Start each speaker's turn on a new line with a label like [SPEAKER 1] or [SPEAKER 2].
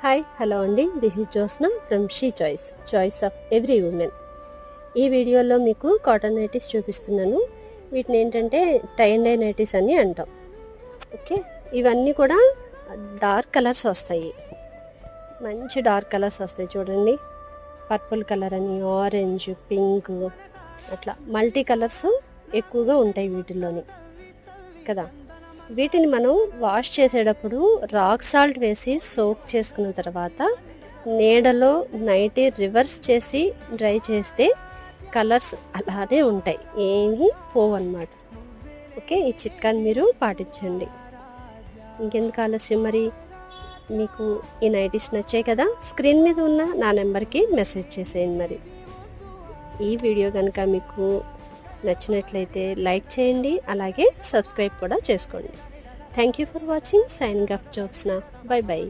[SPEAKER 1] Hi hello అండి, this is Josna from she choice of every women. ఈ వీడియోలో మీకు కాటన్ నైటీస్ చూపిస్తున్నాను. వీటిని ఏంటంటే టై అండ్ డై నైటీస్ అని అంటాం. ఓకే, ఇవన్నీ కూడా డార్క్ కలర్స్ వస్తాయి, మంచి డార్క్ కలర్స్ వస్తాయి. చూడండి, పర్పుల్ కలర్ అని, ఆరెంజ్, పింక్, అట్లా మల్టీ కలర్స్ ఎక్కువగా ఉంటాయి వీటిల్లోని కదా. వీటిని మనం వాష్ చేసేటప్పుడు రాక్ సాల్ట్ వేసి సోక్ చేసుకున్న తర్వాత నీడలో నైటీ రివర్స్ చేసి డ్రై చేస్తే కలర్స్ అలానే ఉంటాయి, ఏమీ పోవన్నమాట. ఓకే, ఈ చిట్కాని మీరు పాటించండి. ఇంకెందుకు ఆలస్యం, మరి మీకు ఈ నైటీస్ నచ్చాయి కదా, స్క్రీన్ మీద ఉన్న నా నెంబర్కి మెసేజ్ చేసేయండి. మరి ఈ వీడియో కనుక మీకు నచ్చినట్లయితే లైక్ చేయండి, అలాగే సబ్స్క్రైబ్ కూడా చేసుకోండి. Thank you for watching. Signing off Jyotsna. Bye by.